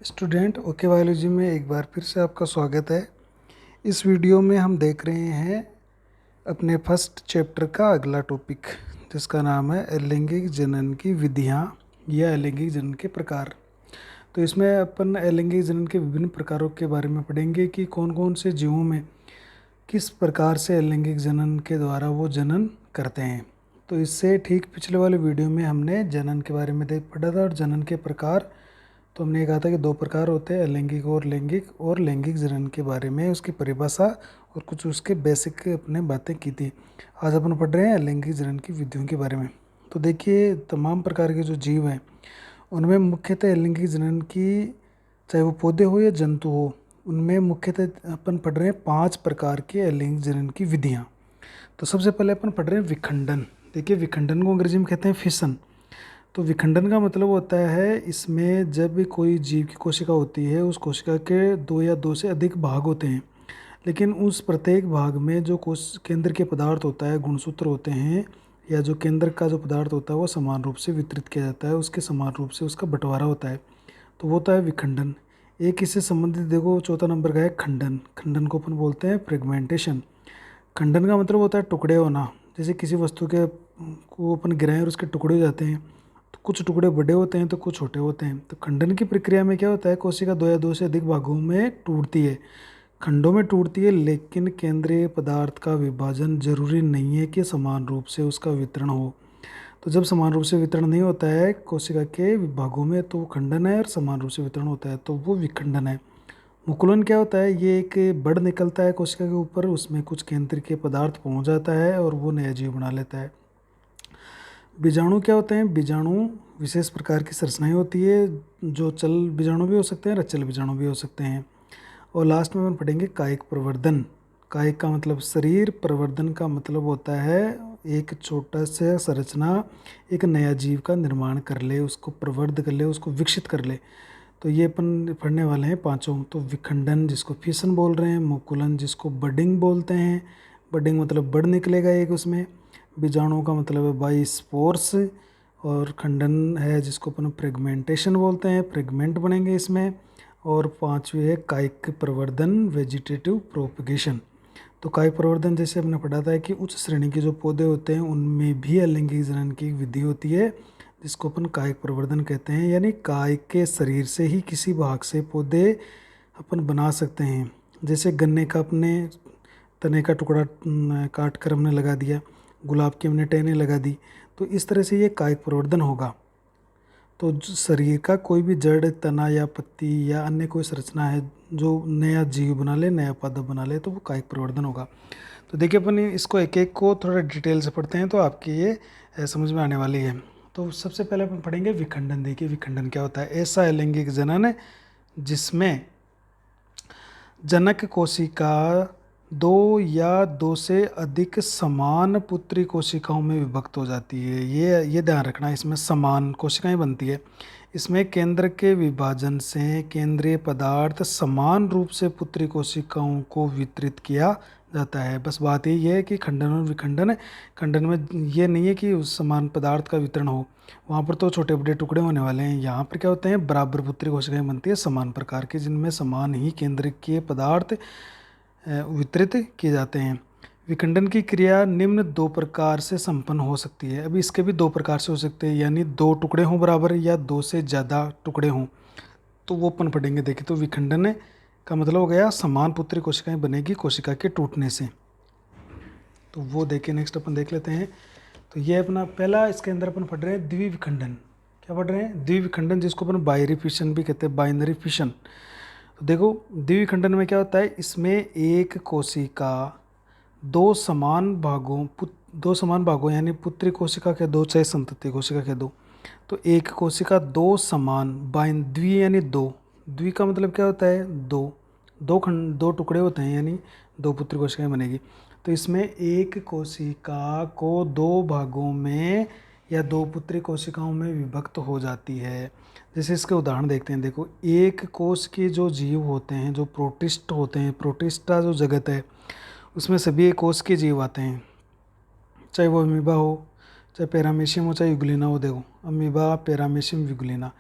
Student okay biology में एक बार फिर से आपका स्वागत है। इस वीडियो में हम देख रहे हैं अपने फर्स्ट चैप्टर का अगला टॉपिक, जिसका नाम है अलैंगिक जनन की विधियाँ या अलैंगिक जनन के प्रकार। तो इसमें अपन अलैंगिक जनन के विभिन्न प्रकारों के बारे में पढ़ेंगे कि कौन कौन से जीवों में किस प्रकार से अलैंगिक जनन के द्वारा वो जनन करते हैं। तो इससे ठीक पिछले वाले वीडियो में हमने जनन के बारे में देख पढ़ा था और जनन के प्रकार। तो हमने ये कहा था कि दो प्रकार होते हैं, अलैंगिक और लैंगिक जनन के बारे में उसकी परिभाषा और कुछ उसके बेसिक अपने बातें की थी। आज अपन पढ़ रहे हैं अलैंगिक जनन की विधियों के बारे में। तो देखिए, तमाम प्रकार के जो जीव हैं उनमें मुख्यतः अलैंगिक जनन की, चाहे वो पौधे हो या जंतु हो, उनमें मुख्यतः अपन पढ़ रहे हैं 5 प्रकार के अलैंगिक जनन की विधियाँ। तो सबसे पहले अपन पढ़ रहे हैं विखंडन। देखिए, विखंडन को अंग्रेजी में कहते हैं फिशन। तो विखंडन का मतलब होता है, इसमें जब भी कोई जीव की कोशिका होती है, उस कोशिका के दो या दो से अधिक भाग होते हैं, लेकिन उस प्रत्येक भाग में जो कोश केंद्र के पदार्थ होता है, गुणसूत्र होते हैं, या जो केंद्र का जो पदार्थ होता है वो समान रूप से वितरित किया जाता है, उसके समान रूप से उसका बंटवारा होता है। तो वो होता है विखंडन। एक इससे संबंधित देखो, चौथा नंबर का है खंडन। खंडन को अपन बोलते हैं फ्रेगमेंटेशन। खंडन का मतलब होता है टुकड़े होना। जैसे किसी वस्तु के को अपन गिराएं और उसके टुकड़े हो जाते हैं, तो कुछ टुकड़े बड़े होते हैं तो कुछ छोटे होते हैं। तो खंडन की प्रक्रिया में क्या होता है, कोशिका दो या दो से अधिक भागों में टूटती है, खंडों में टूटती है, लेकिन केंद्रीय पदार्थ का विभाजन जरूरी नहीं है कि समान रूप से उसका वितरण हो। तो जब समान रूप से वितरण नहीं होता है कोशिका के भागों में, तो वो खंडन है, और समान रूप से वितरण होता है तो वो विखंडन है। मुकुलन क्या होता है, ये एक बड़ निकलता है कोशिका के ऊपर, उसमें कुछ केंद्र के पदार्थ पहुंच जाता है और वो नया जीव बना लेता है। बीजाणु क्या होते हैं, बीजाणु विशेष प्रकार की संरचनाएं होती है, जो चल बीजाणु भी हो सकते हैं, अचल बीजाणु भी हो सकते हैं। और लास्ट में हम पढ़ेंगे कायिक प्रवर्धन। कायिक का मतलब शरीर, प्रवर्धन का मतलब होता है एक छोटा सा संरचना एक नया जीव का निर्माण कर ले, उसको प्रवर्ध कर ले, उसको विकसित कर ले। तो ये अपन पढ़ने वाले हैं पांचों। तो विखंडन जिसको फिशन बोल रहे हैं, मुकुलन जिसको बडिंग बोलते हैं, बडिंग मतलब बड़ निकलेगा एक उसमें, बीजाणु का मतलब है बाई स्पोर्स, और खंडन है जिसको अपन फ्रेगमेंटेशन बोलते हैं, फ्रेगमेंट बनेंगे इसमें। और पांचवी है कायिक प्रवर्धन, वेजिटेटिव प्रोपगेशन। तो कायिक प्रवर्धन जैसे हमने पढ़ा था कि उच्च श्रेणी के जो पौधे होते हैं उनमें भी अलैंगिक जनन की विधि होती है, जिसको अपन कायिक प्रवर्धन कहते हैं। यानी कायिक के शरीर से ही किसी भाग से पौधे अपन बना सकते हैं। जैसे गन्ने का अपने तने का टुकड़ा काट कर हमने लगा दिया, गुलाब की हमने टहनी लगा दी, तो इस तरह से ये कायिक प्रवर्धन होगा। तो शरीर का कोई भी जड़, तना या पत्ती या अन्य कोई संरचना है जो नया जीव बना ले, नया पादप बना ले, तो वो कायिक प्रवर्धन होगा। तो देखिए, अपन इसको एक एक को थोड़ा डिटेल से पढ़ते हैं तो आपकी ये समझ में आने वाली है। तो सबसे पहले अपन पढ़ेंगे विखंडन। देखिए, विखंडन क्या होता है, ऐसा अलैंगिक जनन जिसमें जनक कोशिका दो या दो से अधिक समान पुत्री कोशिकाओं में विभक्त हो जाती है। ये ध्यान रखना, इसमें समान कोशिकाएं बनती है। इसमें केंद्र के विभाजन से केंद्रीय पदार्थ समान रूप से पुत्री कोशिकाओं को वितरित किया जाता है। बस बात यही है कि खंडन और विखंडन, खंडन में ये नहीं है कि उस समान पदार्थ का वितरण हो, वहाँ पर तो छोटे बड़े टुकड़े होने वाले हैं। यहाँ पर क्या होते हैं, बराबर पुत्री कोशिकाएं बनती है समान प्रकार की, जिनमें समान ही केंद्र के पदार्थ वितरित किए जाते हैं। विखंडन की क्रिया निम्न दो प्रकार से संपन्न हो सकती है। अभी इसके भी दो प्रकार से हो सकते हैं, यानी दो टुकड़े हों बराबर या दो से ज़्यादा टुकड़े हों, तो वो अपन पढ़ेंगे। देखिए, तो विखंडन का मतलब हो गया समान पुत्री कोशिकाएं बनेगी कोशिका के टूटने से। तो वो देखिए, नेक्स्ट अपन देख लेते हैं। तो ये अपना पहला, इसके अंदर अपन पढ़ रहे हैं द्विविखंडन। क्या पढ़ रहे हैं, द्विविखंडन, जिसको अपन बाइनरी फिशन भी कहते हैं, बाइनरी फिशन। तो देखो, द्विविखंडन में क्या होता है, इसमें एक कोशिका दो समान भागों यानी पुत्री कोशिका के दो, चाहे संतति कोशिका के दो, तो एक कोशिका दो समान द्वि यानी दो, द्वि का मतलब क्या होता है, दो टुकड़े होते हैं, यानी दो पुत्री कोशिकाएं बनेगी। तो इसमें एक कोशिका को दो भागों में या दो पुत्री कोशिकाओं में विभक्त हो जाती है। जैसे इसके उदाहरण देखते हैं। देखो, एक कोश के जो जीव होते हैं, जो प्रोटिस्ट होते हैं, प्रोटिस्टा जो जगत है, उसमें सभी एक कोश के जीव आते हैं, चाहे वो अमीबा हो, चाहे पैरामीशियम हो, चाहे यूग्लिना हो। देखो, अमीबा, पैरामीशियम, यूग्लिना,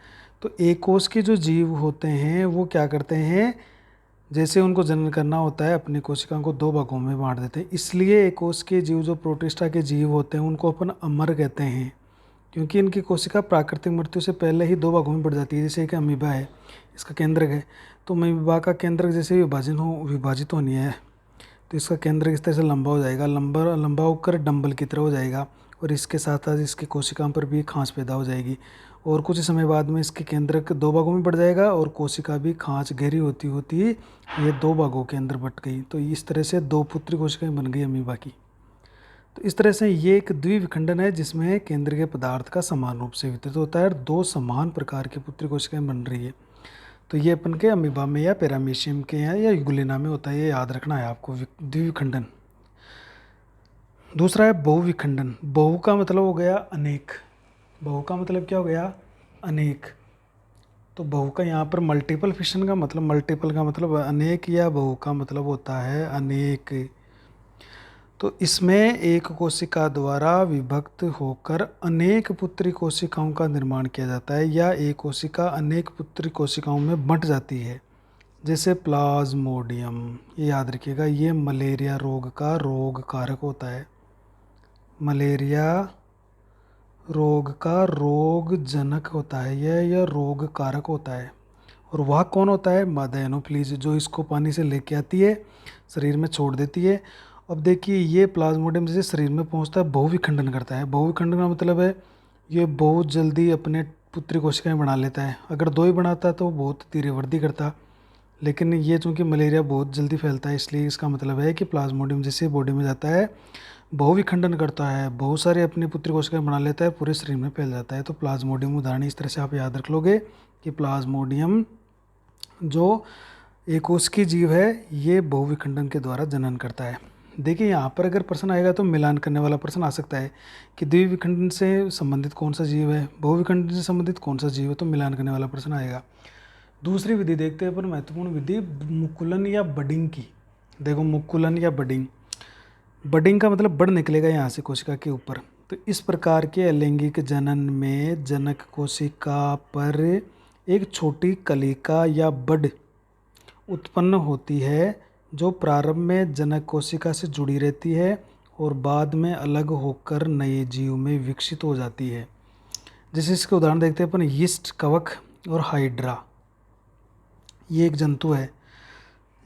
तो एक कोश के जो जीव होते हैं वो क्या करते हैं, जैसे उनको जनन करना होता है अपनी कोशिकाओं को दो भागों में बांट देते हैं। इसलिए एक कोश के जीव जो प्रोटिस्टा के जीव होते हैं उनको अपन अमर कहते हैं, क्योंकि इनकी कोशिका प्राकृतिक मृत्यु से पहले ही दो भागों में बढ़ जाती है। जैसे एक अमीबा है, इसका केंद्रक है, तो अमीबा का केंद्रक जैसे विभाजित होनी है तो इसका केंद्रक इस तरह से लंबा हो जाएगा, लंबा होकर डंबल की तरह हो जाएगा, और इसके साथ साथ इसकी कोशिकाओं पर भी खांच पैदा हो जाएगी, और कुछ समय बाद में इसके केंद्रक दो भागों में बढ़ जाएगा और कोशिका भी खांच गहरी होती होती ये दो भागों के अंदर बट गई। तो इस तरह से दो पुत्री कोशिकाएं बन गई अमीबा की। तो इस तरह से ये एक द्विविखंडन है जिसमें केंद्रीय पदार्थ का समान रूप से वितरित होता है और दो समान प्रकार की पुत्री कोशिकाएं बन रही है। तो ये अपन के अमीबा में या पैरामीशियम के हैं या यूग्लिना में होता है, ये याद रखना है आपको, द्विविखंडन। दूसरा है बहुविखंडन। बहु का मतलब हो गया अनेक, बहु का मतलब क्या हो गया, अनेक। तो बहु का यहाँ पर मल्टीपल फिशन का मतलब, मल्टीपल का मतलब अनेक, या बहु का मतलब होता है अनेक। तो इसमें एक कोशिका द्वारा विभक्त होकर अनेक पुत्री कोशिकाओं का निर्माण किया जाता है, या एक कोशिका अनेक पुत्री कोशिकाओं में बंट जाती है। जैसे प्लाज्मोडियम, ये याद रखिएगा, ये मलेरिया रोग का रोग कारक होता है। मलेरिया रोग का रोग जनक होता है यह रोग कारक होता है। और वह कौन होता है, मादा एनोफ्लीज, जो इसको पानी से लेके आती है, शरीर में छोड़ देती है। अब देखिए ये प्लाज्मोडियम जैसे शरीर में पहुंचता है बहुविखंडन करता है। बहुविखंडन का मतलब है ये बहुत जल्दी अपने पुत्री कोशिकाएं बना लेता है। अगर दो ही बनाता तो बहुत धीरे वृद्धि करता, लेकिन ये चूँकि मलेरिया बहुत जल्दी फैलता है इसलिए इसका मतलब है कि प्लाज्मोडियम जैसे बॉडी में जाता है बहुविखंडन करता है, बहुत सारे अपनी पुत्री कोशिकाएं बना लेता है, पूरे शरीर में फैल जाता है। तो प्लाज्मोडियम उदाहरण इस तरह से आप याद रख लोगे कि प्लाज्मोडियम जो एक कोशिकीय जीव है ये बहुविखंडन के द्वारा जनन करता है। देखिए यहाँ पर अगर प्रश्न आएगा तो मिलान करने वाला प्रश्न आ सकता है कि द्विविखंडन से संबंधित कौन सा जीव है, बहुविखंडन से संबंधित कौन सा जीव है, तो मिलान करने वाला प्रश्न आएगा। दूसरी विधि देखते हैं पर महत्वपूर्ण विधि मुकुलन या बडिंग की। देखो मुकुलन या बडिंग, बडिंग का मतलब बड़ निकलेगा यहाँ से कोशिका के ऊपर। तो इस प्रकार के अलैंगिक जनन में जनक कोशिका पर एक छोटी कलिका या बड उत्पन्न होती है जो प्रारंभ में जनक कोशिका से जुड़ी रहती है और बाद में अलग होकर नए जीव में विकसित हो जाती है। जैसे इसके उदाहरण देखते हैं अपन, यीस्ट, कवक और हाइड्रा। ये एक जंतु है,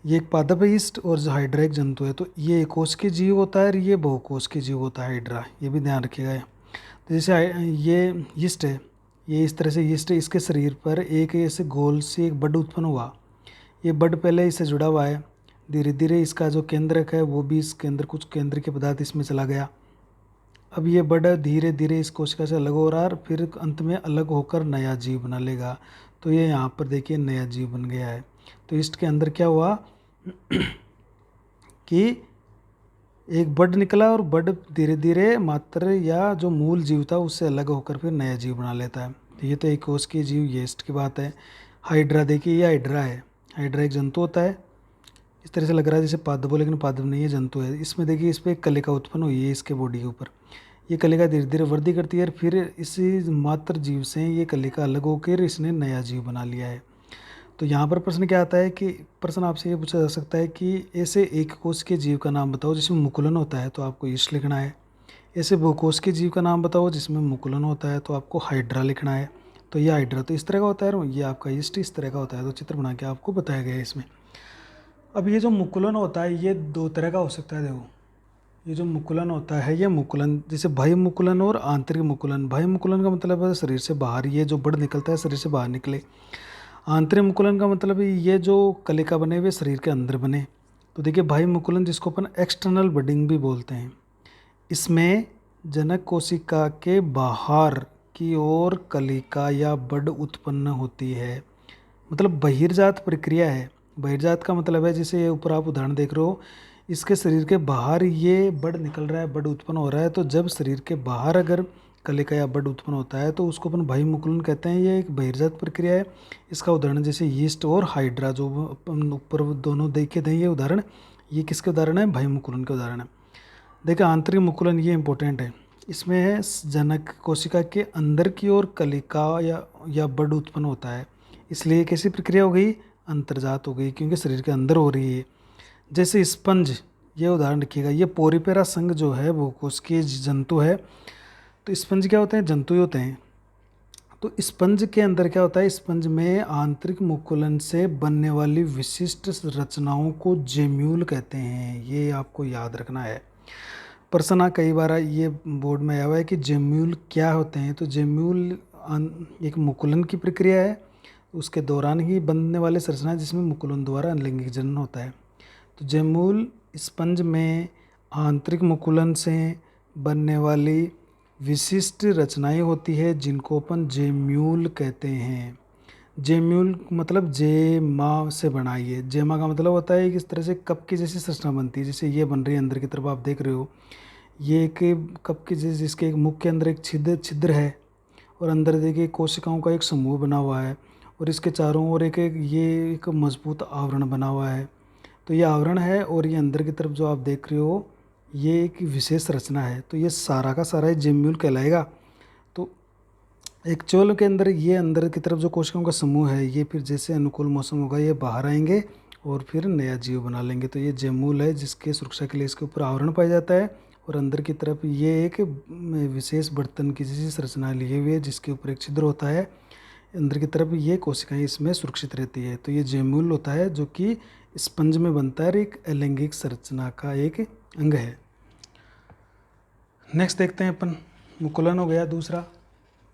ये एक पादप है यीस्ट, और जो हाइड्रा एक जंतु है। तो ये एक कोश के जीव होता है और ये बहुकोश के जीव होता है हाइड्रा, ये भी ध्यान रखिएगा। तो जैसे ये यीस्ट है, ये इस तरह से यीस्ट है, इसके शरीर पर एक ऐसे गोल से एक बड उत्पन्न हुआ। ये बड पहले इससे जुड़ा हुआ है, धीरे धीरे इसका जो केंद्रक है वो भी इस केंद्र कुछ केंद्र के पदार्थ इसमें चला गया। अब ये बड धीरे धीरे इस कोशिका से अलग हो रहा है और फिर अंत में अलग होकर नया जीव बना लेगा। तो ये यहाँ पर देखिए नया जीव बन गया है। तो इसके अंदर क्या हुआ कि एक बड निकला और बड धीरे धीरे मात्र या जो मूल जीव था उससे अलग होकर फिर नया जीव बना लेता है। तो ये तो एक कोश के जीव यीस्ट की बात है। हाइड्रा देखिए, ये हाइड्रा है, हाइड्रा एक जंतु होता है, इस तरह से लग रहा है जैसे पादप हो, लेकिन पादप नहीं है, जंतु है। इसमें देखिए इस पर एक कलिका उत्पन्न हुई है इसके बॉडी के ऊपर। ये कलिका धीरे धीरे वृद्धि करती है और फिर इसी मात्र जीव से ये कलिका अलग होकर इसने नया जीव बना लिया है। तो यहाँ पर प्रश्न क्या आता है कि प्रश्न आपसे ये पूछा जा सकता है कि ऐसे एक कोश के जीव का नाम बताओ जिसमें मुकुलन होता है, तो आपको यीस्ट लिखना है। ऐसे बहुकोश के जीव का नाम बताओ जिसमें मुकुलन होता है, तो आपको हाइड्रा लिखना है। तो ये हाइड्रा तो इस तरह का होता है, ये आपका यीस्ट इस तरह का होता है। तो चित्र बना के आपको बताया गया है इसमें। अब ये जो मुकुलन होता है ये दो तरह का हो सकता है। देखो ये जो मुकुलन होता है ये मुकुलन जैसे बाह्य मुकुलन और आंतरिक मुकुलन। बाह्य मुकुलन का मतलब है शरीर से बाहर, ये जो बड़ निकलता है शरीर से बाहर निकले। आंतरिक मुकुलन का मतलब ये जो कलिका बने हुए शरीर के अंदर बने। तो देखिए बाह्य मुकुलन जिसको अपन एक्सटर्नल बडिंग भी बोलते हैं, इसमें जनक कोशिका के बाहर की ओर कलिका या बड उत्पन्न होती है, मतलब बहिर्जात प्रक्रिया है। बहिर्जात का मतलब है जैसे ऊपर आप उदाहरण देख रहे हो, इसके शरीर के बाहर ये बड निकल रहा है, बड उत्पन्न हो रहा है। तो जब शरीर के बाहर अगर कलिका या बड उत्पन्न होता है तो उसको अपन बाह्य मुकुलन कहते हैं। ये एक बहिर्जात प्रक्रिया है। इसका उदाहरण जैसे यीस्ट और हाइड्रा जो अपन ऊपर दोनों देखे थे, ये उदाहरण, ये किसके उदाहरण है, बाह्य मुकुलन के उदाहरण है। देखिए आंतरिक मुकुलन ये इंपॉर्टेंट है। इसमें है जनक कोशिका के अंदर की ओर कलिका या बड उत्पन्न होता है। इसलिए कैसी प्रक्रिया हो गई, अंतर्जात हो गई, क्योंकि शरीर के अंदर हो रही है। जैसे स्पंज, ये उदाहरण रखिएगा, ये पोरिपेरा संघ जो है वो कोशिकीय जंतु है। तो स्पंज क्या होते हैं, जंतु ही होते हैं। तो स्पंज के अंदर क्या होता है, स्पंज में आंतरिक मुकुलन से बनने वाली विशिष्ट रचनाओं को जेम्यूल कहते हैं। ये आपको याद रखना है। प्रश्न कई बार ये बोर्ड में आया हुआ है कि जेम्यूल क्या होते हैं। तो जेम्यूल एक मुकुलन की प्रक्रिया है, उसके दौरान ही बनने वाले संरचना जिसमें मुकुलन द्वारा अनलैंगिक जनन होता है। तो जेम्यूल स्पंज में आंतरिक मुकुलन से बनने वाली विशिष्ट रचनाएं होती है जिनको अपन जेम्यूल कहते हैं। जेम्यूल मतलब जेमा से बनाई है। जेमा का मतलब होता है कि इस तरह से कप की जैसी संरचना बनती है, जैसे ये बन रही है अंदर की तरफ आप देख रहे हो। ये एक कप की जैसे, जिसके एक मुख के अंदर एक छिद्र है और अंदर देखिए कोशिकाओं का एक समूह बना हुआ है और इसके चारों ओर ये एक मजबूत आवरण बना हुआ है। तो ये आवरण है और ये अंदर की तरफ जो आप देख रहे हो ये एक विशेष रचना है। तो ये सारा का सारा जेम्यूल कहलाएगा। तो एक चोल के अंदर ये अंदर की तरफ जो कोशिकाओं का समूह है, ये फिर जैसे अनुकूल मौसम होगा ये बाहर आएंगे और फिर नया जीव बना लेंगे। तो ये जेम्यूल है जिसके सुरक्षा के लिए इसके ऊपर आवरण पाया जाता है और अंदर की तरफ ये एक विशेष बर्तन की जैसी संरचना लिए हुए है जिसके ऊपर एक छिद्र होता है। अंदर की तरफ ये कोशिकाएं इसमें सुरक्षित रहती है। तो ये जेम्यूल होता है जो कि स्पंज में बनता है और एक अलैंगिक संरचना का एक अंग है। नेक्स्ट देखते हैं अपन, मुकुलन हो गया दूसरा,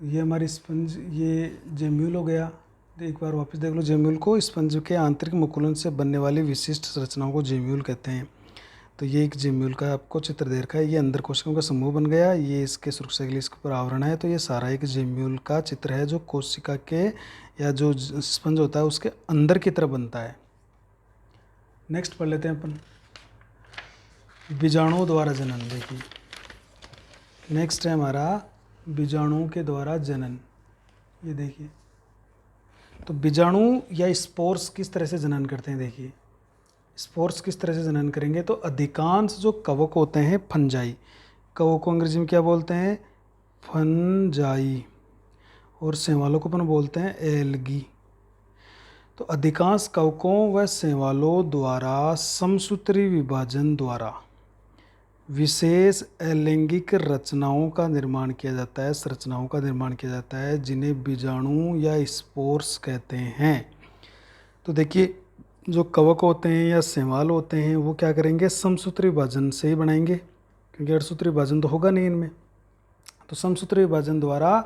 ये हमारी स्पंज, ये जेम्यूल हो गया। एक बार वापस देख लो जेम्यूल को, स्पंज के आंतरिक मुकुलन से बनने वाली विशिष्ट संरचनाओं को जेम्यूल कहते हैं। तो ये एक जेम्यूल का आपको चित्र दे रखा है, ये अंदर कोशिकाओं का समूह बन गया, ये इसके सुरक्षा के लिए इसके ऊपर आवरण है। तो ये सारा एक जेम्यूल का चित्र है जो कोशिका के या जो स्पंज होता है उसके अंदर की तरफ बनता है। नेक्स्ट पढ़ लेते हैं अपन, बीजाणुओं द्वारा जनन। देखिए नेक्स्ट है हमारा बीजाणुओं के द्वारा जनन। ये देखिए, तो बीजाणु या स्पोर्स किस तरह से जनन करते हैं। देखिए स्पोर्स किस तरह से जनन करेंगे, तो अधिकांश जो कवक होते हैं फंजाई, कवक को अंग्रेजी में क्या बोलते हैं, फंजाई, और शैवालों को अपन बोलते हैं एल्गी। तो अधिकांश कवकों व शैवालों द्वारा समसूत्री विभाजन द्वारा विशेष अलैंगिक रचनाओं का निर्माण किया जाता है, संरचनाओं का निर्माण किया जाता है जिन्हें बीजाणु या स्पोर्स कहते हैं। तो देखिए जो कवक होते हैं या शैवाल होते हैं वो क्या करेंगे, समसूत्री विभाजन से ही बनाएंगे, क्योंकि अठसूत्री विभाजन तो होगा नहीं इनमें। तो समसूत्री विभाजन द्वारा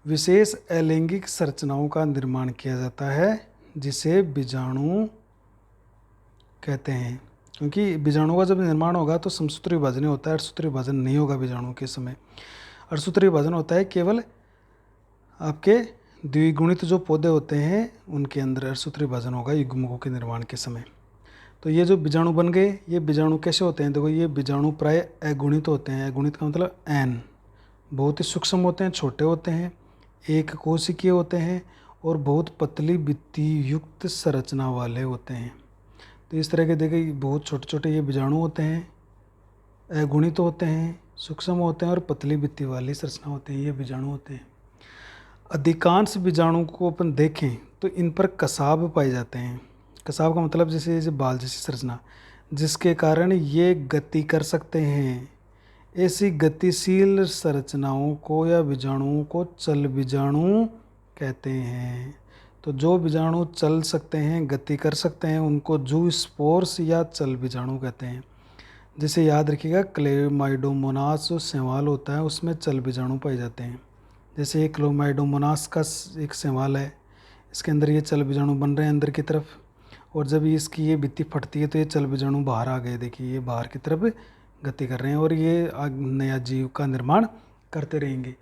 विशेष अलैंगिक संरचनाओं का निर्माण किया जाता है जिसे बीजाणु कहते हैं। क्योंकि बीजाणु का जब निर्माण होगा तो समसूत्री विभाजन होता है, अठसूत्री विभाजन नहीं होगा बीजाणु के समय। अठसूत्री विभाजन होता है केवल आपके द्विगुणित जो पौधे होते हैं उनके अंदर अठसूत्री विभाजन होगा युग्मकों के निर्माण के समय। तो ये जो बीजाणु बन गए, ये बीजाणु कैसे होते हैं, देखो ये बीजाणु प्राय अगुणित होते हैं। अगुणित का मतलब एन, बहुत ही सूक्ष्म होते हैं, छोटे होते हैं, एक कोशिकीय होते हैं और बहुत पतली भित्ति युक्त संरचना वाले होते हैं। तो इस तरह के देखिए बहुत छोटे छोटे ये बीजाणु होते हैं, अगुणित होते हैं, सूक्ष्म होते हैं और पतली भित्ति वाली संरचना होते हैं, ये बीजाणु होते हैं। अधिकांश बीजाणु को अपन देखें तो इन पर कसाब पाए जाते हैं। कसाब का मतलब जैसे बाल जैसी संरचना, जिसके कारण ये गति कर सकते हैं। ऐसी गतिशील संरचनाओं को या बीजाणुओं को चल बीजाणु कहते हैं। तो जो बीजाणु चल सकते हैं, गति कर सकते हैं, उनको जू स्पोर्स या चल बीजाणु कहते हैं। जैसे याद रखिएगा क्लेमाइडोमोनास जो शैवाल होता है उसमें चल बीजाणु पाए जाते हैं। जैसे ये क्लोमाइडोमोनास का एक शैवाल है, इसके अंदर ये चल बीजाणु बन रहे हैं अंदर की तरफ, और जब इसकी ये भित्ति फटती है तो ये चल बीजाणु बाहर आ गए। देखिए ये बाहर की तरफ गति कर रहे हैं और ये नया जीव का निर्माण करते रहेंगे।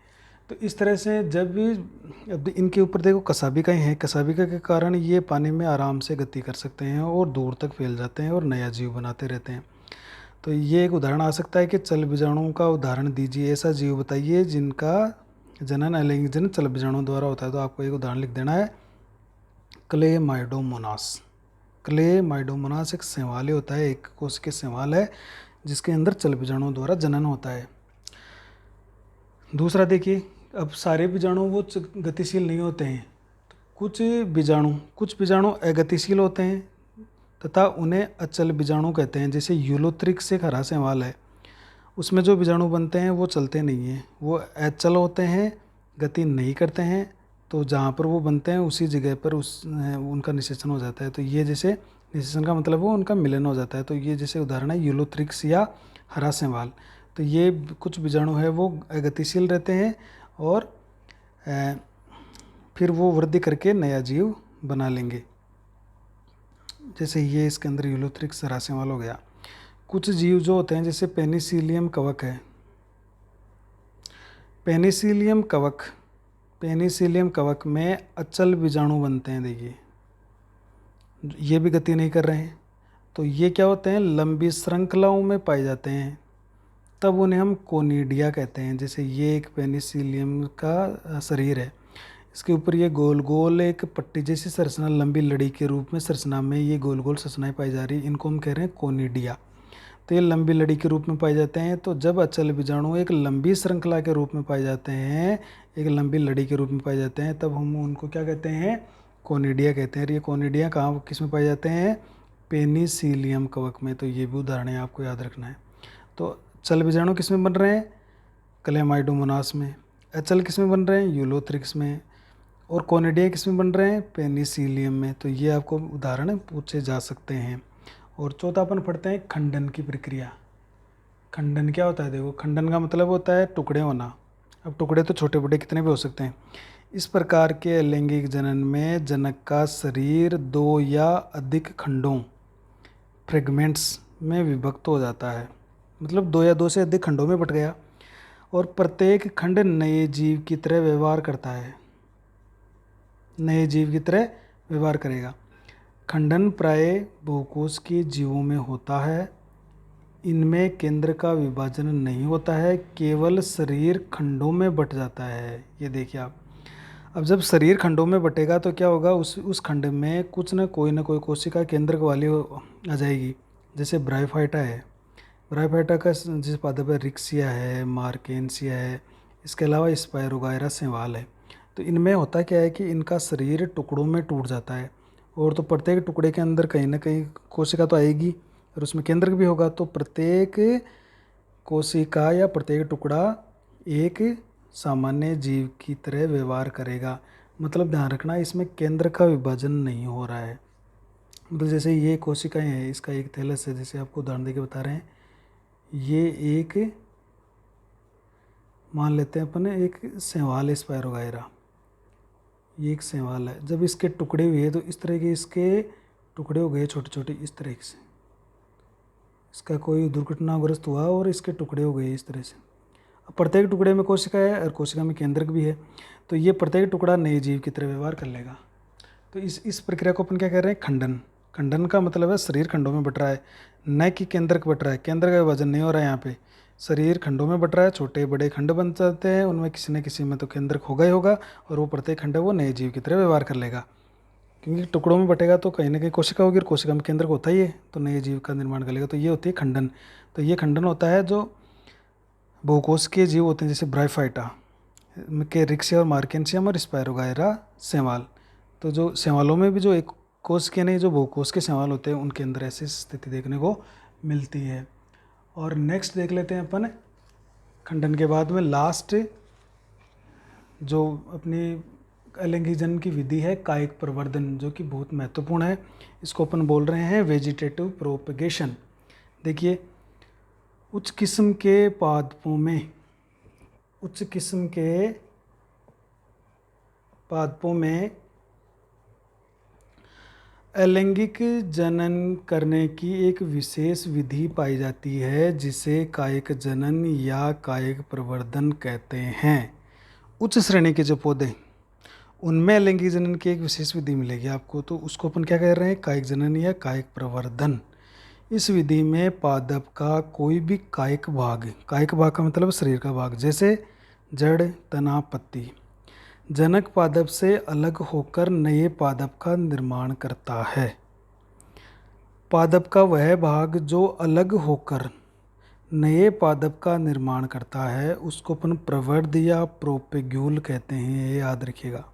तो इस तरह से जब भी अब इनके ऊपर देखो कसाबिकाएँ हैं, कसाबिका के कारण ये पानी में आराम से गति कर सकते हैं और दूर तक फैल जाते हैं और नया जीव बनाते रहते हैं। तो ये एक उदाहरण आ सकता है कि चल बीजाणुओं का उदाहरण दीजिए, ऐसा जीव बताइए जिनका जनन अलैंगिक जनन चल बीजाणुओं द्वारा होता है। तो आपको एक उदाहरण लिख देना है, क्लेमाइडोमोनास। क्लेमाइडोमोनास एक शैवाल होता है, एक कोशिकीय शैवाल है जिसके अंदर चल बीजाणुओं द्वारा जनन होता है। दूसरा देखिए, अब सारे बीजाणु वो गतिशील नहीं होते हैं। कुछ बीजाणु अगतिशील होते हैं तथा उन्हें अचल बीजाणु कहते हैं। जैसे यूलोथ्रिक्स एक हरा शैवाल है, उसमें जो बीजाणु बनते हैं वो चलते नहीं हैं, वो अचल होते हैं, गति नहीं करते हैं। तो जहाँ पर वो बनते हैं उसी जगह पर उनका निषेचन हो जाता है। तो ये जैसे निषेचन का मतलब वो उनका मिलन हो जाता है। तो ये जैसे उदाहरण है यूलोथ्रिक्स या हरा शैवाल। तो ये कुछ बीजाणु है वो गतिशील रहते हैं और फिर वो वृद्धि करके नया जीव बना लेंगे। जैसे ये इसके अंदर यूलोथ्रिक्स हरा शैवाल हो गया। कुछ जीव जो होते हैं जैसे पेनिसिलियम कवक है, पेनिसिलियम कवक में अचल बीजाणु बनते हैं। देखिए ये भी गति नहीं कर रहे हैं। तो ये क्या होते हैं, लंबी श्रृंखलाओं में पाए जाते हैं, तब उन्हें हम कोनिडिया कहते हैं। जैसे ये एक पेनिसिलियम का शरीर है, इसके ऊपर ये गोल गोल एक पट्टी जैसी संरचना, लंबी लड़ी के रूप में संरचना में ये गोल गोल संरचनाएं पाई जा रही, इनको हम कह रहे हैं कोनिडिया। तो ये लंबी लड़ी के रूप में पाए जाते हैं। तो जब अचल बीजाणु एक लंबी श्रृंखला के रूप में पाए जाते हैं, एक लंबी लड़ी के रूप में पाए जाते हैं, तब हम उनको क्या कहते हैं, कोनिडिया कहते हैं। ये कोनिडिया कहाँ किस में पाए जाते हैं, पेनिसिलियम कवक में। तो ये भी उदाहरण है, आपको याद रखना है। तो अचल बीजाणु किस में बन रहे हैं, क्लेमाइडोमोनास में। अचल किस में बन रहे हैं, यूलोथ्रिक्स में। और कोनिडिया किस में बन रहे हैं, पेनिसिलियम में। तो ये आपको उदाहरण पूछे जा सकते हैं। और चौथा अपन पढ़ते हैं खंडन की प्रक्रिया। खंडन क्या होता है, देखो खंडन का मतलब होता है टुकड़े होना। अब टुकड़े तो छोटे बड़े कितने भी हो सकते हैं। इस प्रकार के अलैंगिक जनन में जनक का शरीर 2 या अधिक खंडों फ्रेगमेंट्स में विभक्त हो जाता है। मतलब 2 या 2 से अधिक खंडों में बट गया, और प्रत्येक खंड नए जीव की तरह व्यवहार करता है, नए जीव की तरह व्यवहार करेगा। खंडन प्राय बहुकोश के जीवों में होता है। इनमें केंद्र का विभाजन नहीं होता है, केवल शरीर खंडों में बट जाता है। ये देखिए आप, अब जब शरीर खंडों में बटेगा तो क्या होगा, उस खंड में कुछ न कोई कोशिका केंद्र वाली आ जाएगी। जैसे ब्रायोफाइटा है, ब्रायोफाइटा का जिस पादप है रिक्सिया है, मार्केंसिया है, इसके अलावा स्पायरोगायरा शैवाल है। तो इनमें होता क्या है कि इनका शरीर टुकड़ों में टूट जाता है, और तो प्रत्येक टुकड़े के अंदर कहीं ना कहीं कोशिका तो आएगी और उसमें केंद्र भी होगा। तो प्रत्येक कोशिका या प्रत्येक टुकड़ा एक सामान्य जीव की तरह व्यवहार करेगा। मतलब ध्यान रखना, इसमें केंद्र का विभाजन नहीं हो रहा है। मतलब जैसे ये कोशिकाएं हैं, इसका एक थैलस है, जैसे आपको उदाहरण देके बता रहे हैं। ये एक मान लेते हैं अपन एक शैवाल स्पायरोगायरा, ये एक शैवाल है। जब इसके टुकड़े हुए तो इस तरह के इसके टुकड़े हो गए छोटे छोटे, इस तरह से इसका कोई दुर्घटनाग्रस्त हुआ और इसके टुकड़े हो गए इस तरह से। अब प्रत्येक टुकड़े में कोशिका है और कोशिका में केंद्रक भी है। तो ये प्रत्येक टुकड़ा नए जीव की तरह व्यवहार कर लेगा। तो इस प्रक्रिया को अपन क्या कह रहे हैं, खंडन। खंडन का मतलब है शरीर खंडों में बट रहा है, न कि केंद्रक बट रहा है। केंद्र का विभाजन नहीं हो रहा है यहाँ पे, शरीर खंडों में बट रहा है, छोटे बड़े खंड बन जाते हैं, उनमें किसी न किसी में तो केंद्रक होगा ही होगा, और वो प्रत्येक खंड है वो नए जीव की तरह व्यवहार कर लेगा। क्योंकि टुकड़ों में बटेगा तो कहीं ना कहीं कोशिका होगी, और कोशिका में केंद्रक होता ही है, तो नए जीव का निर्माण कर लेगा। तो ये होती है खंडन। तो ये खंडन होता है जो बहुकोशिकीय जीव होते हैं, जैसे ब्रायोफाइटा के रिक्सिया और मार्केंसियम और स्पायरोगायरा शैवाल। तो जो शैवालों में भी जो एक कोश के नहीं, जो बहुकोश के शैवाल होते हैं, उनके अंदर ऐसी स्थिति देखने को मिलती है। और नेक्स्ट देख लेते हैं अपन, खंडन के बाद में लास्ट जो अपनी अलैंगिक जनन की विधि है, कायिक प्रवर्धन, जो कि बहुत महत्वपूर्ण है। इसको अपन बोल रहे हैं वेजिटेटिव प्रोपगेशन। देखिए उच्च किस्म के पादपों में अलैंगिक जनन करने की एक विशेष विधि पाई जाती है, जिसे कायिक जनन या कायिक प्रवर्धन कहते हैं। उच्च श्रेणी के जो पौधे, उनमें अलैंगिक जनन की एक विशेष विधि मिलेगी आपको। तो उसको अपन क्या कह रहे हैं, कायिक जनन या कायिक प्रवर्धन। इस विधि में पादप का कोई भी कायिक भाग का मतलब शरीर का भाग, जैसे जड़, तना, पत्ती, जनक पादप से अलग होकर नए पादप का निर्माण करता है। पादप का वह भाग जो अलग होकर नए पादप का निर्माण करता है उसको अपन प्रवर्ध या प्रोपेग्यूल कहते हैं, ये याद रखिएगा।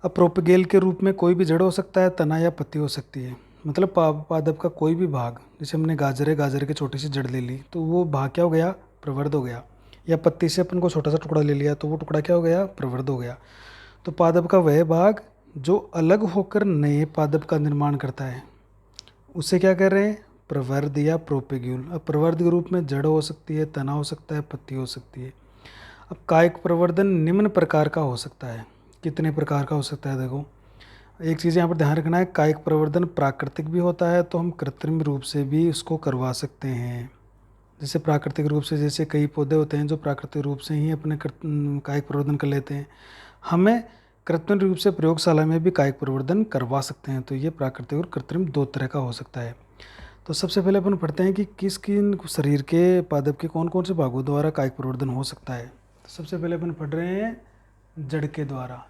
अब प्रोपेगेल के रूप में कोई भी जड़ हो सकता है, तना या पत्ती हो सकती है। मतलब पादप का कोई भी भाग, जैसे हमने गाजर है, गाजर की छोटी सी जड़ ले ली तो वो भाग क्या हो गया, प्रवर्ध हो गया। या पत्ती से अपन को छोटा सा टुकड़ा ले लिया तो वो टुकड़ा क्या हो गया, प्रवर्ध हो गया। तो पादप का वह भाग जो अलग होकर नए पादप का निर्माण करता है उसे क्या कह रहे हैं, प्रवर्ध या प्रोपेग्यूल। अब प्रवर्ध के रूप में जड़ हो सकती है, तना हो सकता है, पत्ती हो सकती है। अब कायिक प्रवर्धन निम्न प्रकार का हो सकता है। कितने प्रकार का हो सकता है, देखो एक चीज़ यहाँ पर ध्यान रखना है, कायिक प्रवर्धन प्राकृतिक भी होता है तो हम कृत्रिम रूप से भी उसको करवा सकते हैं। जैसे प्राकृतिक रूप से, जैसे कई पौधे होते हैं जो प्राकृतिक रूप से ही अपने कायिक प्रवर्धन कर लेते हैं। हमें कृत्रिम रूप से प्रयोगशाला में भी कायिक प्रवर्धन करवा सकते हैं। तो ये प्राकृतिक और कृत्रिम दो तरह का हो सकता है। तो सबसे पहले अपन पढ़ते हैं कि किस किन शरीर के पादप के कौन कौन से भागों द्वारा कायिक प्रवर्धन हो सकता है। तो सबसे पहले अपन पढ़ रहे हैं जड़ के द्वारा।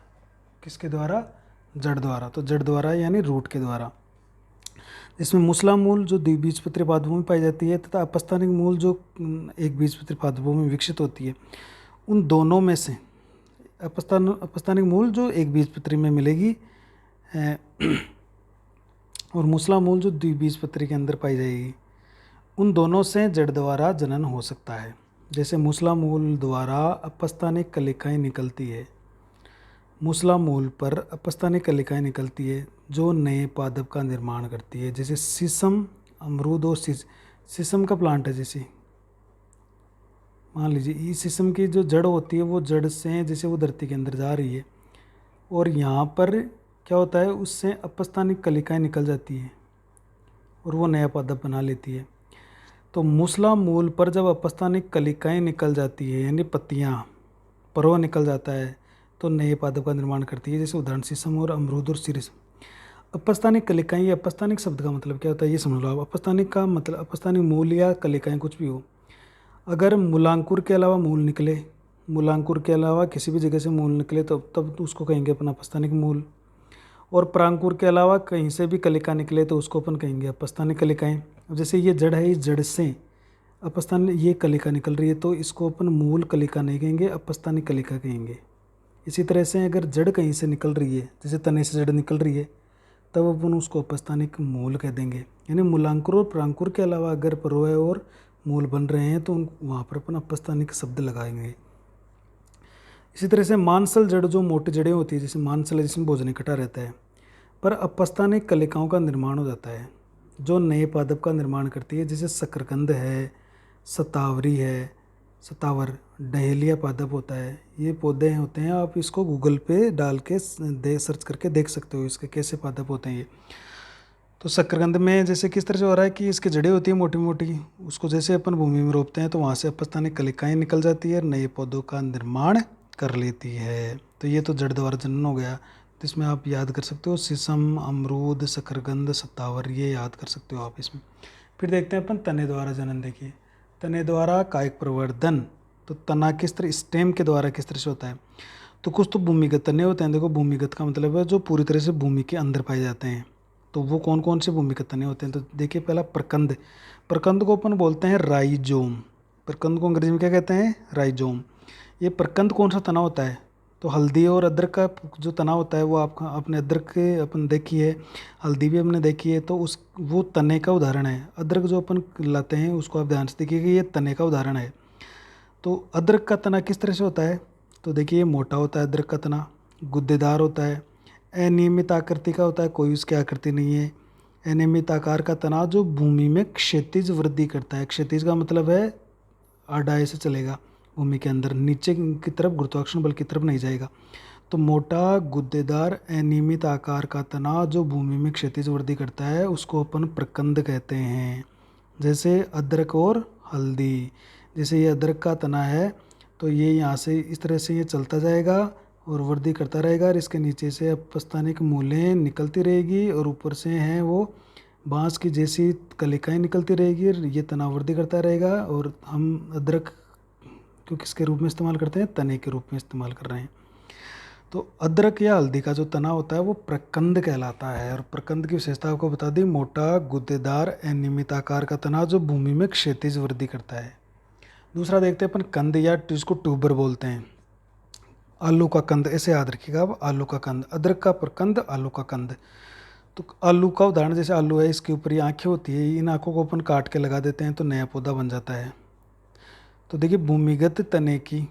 किसके द्वारा, जड़ द्वारा। तो जड़ द्वारा यानी रूट के द्वारा। इसमें मूसला मूल जो द्विबीजपत्री पादपों में पाई जाती है तथा अपस्थानिक मूल जो एक बीजपत्री पादपों में विकसित होती है, उन दोनों में से अपस्थानिक मूल जो एक बीजपत्री में मिलेगी और मूसला मूल जो द्विबीजपत्री के अंदर पाई जाएगी, उन दोनों से जड़ द्वारा जनन हो सकता है। जैसे मूसला मूल द्वारा अपस्थानिक कलिकाएं निकलती है, मूसला मूल पर अपस्थानिक कलिकाएं निकलती है जो नए पादप का निर्माण करती है। जैसे शीशम, अमरूद और शीशम का प्लांट है। जैसे मान लीजिए इस शीशम की जो जड़ होती है वो जड़ से जैसे वो धरती के अंदर जा रही है और यहाँ पर क्या होता है, उससे अपस्थानिक कलिकाएं निकल जाती है और वो नया पादप बना लेती है। तो मूसला मूल पर जब अपस्थानिक कलिकाएं निकल जाती है यानी पत्तियाँ, परो निकल जाता है तो नए पादप का निर्माण करती है। जैसे उदाहरण शीशम और अमरूद और शीशम। अपस्थानिक कलिकाएं, ये अपस्थानिक शब्द का मतलब क्या होता है ये समझ लो आप। अपस्थानिक का मतलब अपस्थानिक मूल या कलिकाएं कुछ भी हो, अगर मूलांकुर के अलावा मूल निकले, मूलांकुर के अलावा किसी भी जगह से मूल निकले तो तब तो उसको कहेंगे अपन अपस्थानिक मूल। और प्रांकुर के अलावा कहीं से भी कलिका निकले तो उसको अपन कहेंगे अपस्थानिक कलिकाएं। अब जैसे ये जड़ है, इस जड़ से अपस्थान ये कलिका निकल रही है तो इसको अपन मूल कलिका नहीं कहेंगे, अपस्थानिक कलिका कहेंगे। इसी तरह से अगर जड़ कहीं से निकल रही है, जैसे तने से जड़ निकल रही है, तब अपन उसको अपस्थानिक मूल कह देंगे। यानी मूलांकुर और प्रांकुर के अलावा अगर परोए और मूल बन रहे हैं तो वहाँ पर अपन अपस्थानिक शब्द लगाएंगे। इसी तरह से मांसल जड़ जो मोटी जड़ें होती है, जैसे मांसल है जिसमें भोजन इकट्ठा रहता है, पर अपस्थानिक कलिकाओं का निर्माण हो जाता है जो नए पादप का निर्माण करती है। जैसे शकरकंद है, सतावरी है, सतावर डहेलिया पादप होता है। ये पौधे होते हैं, आप इसको गूगल पे डाल के सर्च करके देख सकते हो इसके कैसे पादप होते हैं ये। तो शकरकंद में जैसे किस तरह से हो रहा है कि इसकी जड़ें होती हैं मोटी मोटी, उसको जैसे अपन भूमि में रोपते हैं तो वहाँ से अपस्थानिक कलिकाएं निकल जाती है, नए पौधों का निर्माण कर लेती है। तो ये तो जड़ द्वारा जनन हो गया, तो इसमें आप याद कर सकते हो शीशम, अमरूद, शकरकंद, सतावर, ये याद कर सकते हो आप इसमें। फिर देखते हैं अपन तने द्वारा जनन। देखिए तने द्वारा कायिक प्रवर्धन, तो तना किस तरह, स्टेम के द्वारा किस तरह से होता है। तो कुछ तो भूमिगत तने होते हैं। देखो भूमिगत का मतलब है जो पूरी तरह से भूमि के अंदर पाए जाते हैं। तो वो कौन कौन से भूमिगत तने होते हैं, तो देखिए पहला प्रकंद। प्रकंद को अपन बोलते हैं राइजोम। प्रकंद को अंग्रेजी में क्या कहते हैं, राइजोम। ये प्रकंद कौन सा तना होता है, तो हल्दी और अदरक का जो तना होता है वो आपका, अपने अदरक के अपन देखी है, हल्दी भी हमने देखी है, तो उस वो तने का उदाहरण है। अदरक जो अपन लाते हैं उसको आप ध्यान से देखिए कि ये तने का उदाहरण है। तो अदरक का तना किस तरह से होता है, तो देखिए ये मोटा होता है अदरक का तना, गुद्देदार होता है, अनियमित आकृति का होता है, कोई उसकी आकृति नहीं है। अनियमित आकार का तना जो भूमि में क्षैतिज वृद्धि करता है। क्षैतिज का मतलब है आडाई से चलेगा, भूमि के अंदर नीचे की तरफ गुरुत्वाकर्षण बल की तरफ नहीं जाएगा। तो मोटा गुद्देदार अनियमित आकार का तना जो भूमि में क्षैतिज वृद्धि करता है उसको अपन प्रकंद कहते हैं। जैसे अदरक और हल्दी, जैसे ये अदरक का तना है तो ये यहाँ से इस तरह से ये चलता जाएगा और वृद्धि करता रहेगा और इसके नीचे से अपस्थानिक मूलें निकलती रहेगी और ऊपर से हैं वो बांस की जैसी कलिकाएं निकलती रहेगी और ये तना वृद्धि करता रहेगा। और हम अदरक क्यों किसके रूप में इस्तेमाल करते हैं, तने के रूप में इस्तेमाल कर रहे हैं। तो अदरक या हल्दी का जो तना होता है वो प्रकंद कहलाता है। और प्रकंद की विशेषता आपको बता दी, मोटा गुद्देदार अनियमित आकार का तना जो भूमि में क्षैतिज वृद्धि करता है। दूसरा देखते हैं अपन कंद, या जिसको ट्यूबर बोलते हैं। आलू का कंद, ऐसे याद रखिएगा आप, आलू का कंद, अदरक का प्रकंद, आलू का कंद। तो आलू का उदाहरण जैसे आलू है, इसके ऊपर ये आँखें होती है, इन आँखों को अपन काट के लगा देते हैं तो नया पौधा बन जाता है। तो देखिए भूमिगत तने की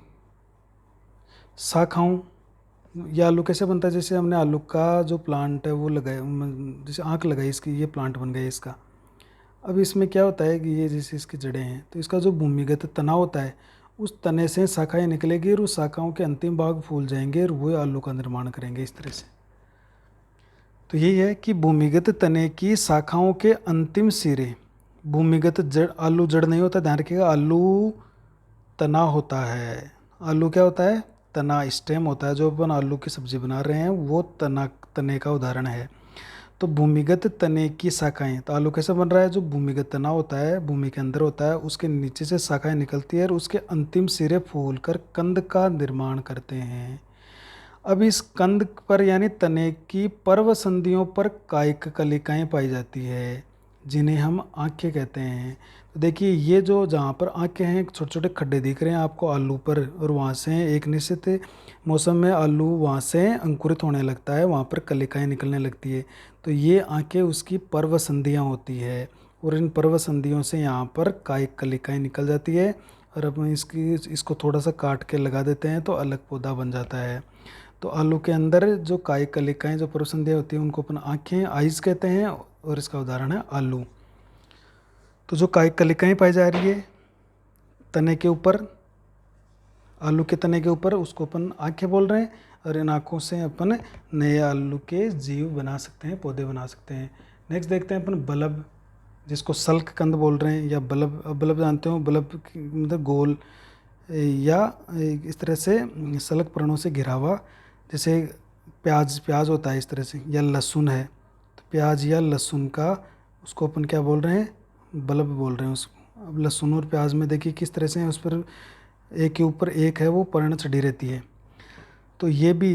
शाखाओं, ये आलू कैसे बनता है, जैसे हमने आलू का जो प्लांट है वो लगाया, जैसे आँख लगाई इसकी, ये प्लांट बन गया इसका। अब इसमें क्या होता है कि ये जैसे इसकी जड़ें हैं, तो इसका जो भूमिगत तना होता है उस तने से शाखाएं निकलेगी और उस शाखाओं के अंतिम भाग फूल जाएंगे और वो आलू का निर्माण करेंगे इस तरह से। तो यही है कि भूमिगत तने की शाखाओं के अंतिम सिरे, भूमिगत जड़, आलू जड़ नहीं होता, ध्यान रखिएगा, आलू तना होता है। आलू क्या होता है, तना, स्टेम होता है। जो अपन आलू की सब्जी बना रहे हैं वो तना, तने का उदाहरण है। तो भूमिगत तने की शाखाएं, तो आलू कैसे बन रहा है, जो भूमिगत तना होता है भूमि के अंदर होता है, उसके नीचे से शाखाएं निकलती है और उसके अंतिम सिरे फूल कर कंद का निर्माण करते हैं। अब इस कंद पर यानी तने की पर्व संधियों पर कायिक कलिकाएं पाई जाती है, जिन्हें हम आँखें कहते हैं। तो देखिए ये जो जहाँ पर आँखें हैं, छोटे छोटे खड्डे दिख रहे हैं आपको आलू पर, और वहाँ से एक निश्चित मौसम में आलू वहाँ से अंकुरित होने लगता है, वहाँ पर कलिकाएं निकलने लगती है। तो ये आँखें उसकी पर्व संधियाँ होती है, और इन पर्व संधियों से यहाँ पर कायिक कलिकाएं निकल जाती है। और अब इसको थोड़ा सा काट के लगा देते हैं तो अलग पौधा बन जाता है। तो आलू के अंदर जो कायिक कलिकाएं, जो पर्व संधियाँ होती हैं, उनको अपन आँखें, आइज कहते हैं, और इसका उदाहरण है आलू। तो जो कायिक कलिकाएं पाई जा रही है तने के ऊपर, आलू के तने के ऊपर, उसको अपन आँखें बोल रहे हैं। और इन आँखों से अपन नए आलू के जीव बना सकते हैं, पौधे बना सकते हैं। नेक्स्ट देखते हैं अपन बल्ब, जिसको सल्क कंद बोल रहे हैं, या बल्ब। बल्ब जानते हो, बल्ब मतलब गोल या इस तरह से सल्क पर्णों से घिरा हुआ, जैसे प्याज होता है इस तरह से, या लहसुन है, तो प्याज या लहसुन का, उसको अपन क्या बोल रहे हैं, बल्ब बोल रहे हैं उसको। अब लहसुन और प्याज में देखिए किस तरह से उस पर एक के ऊपर एक है वो पर्ण चढ़ी रहती है। तो ये भी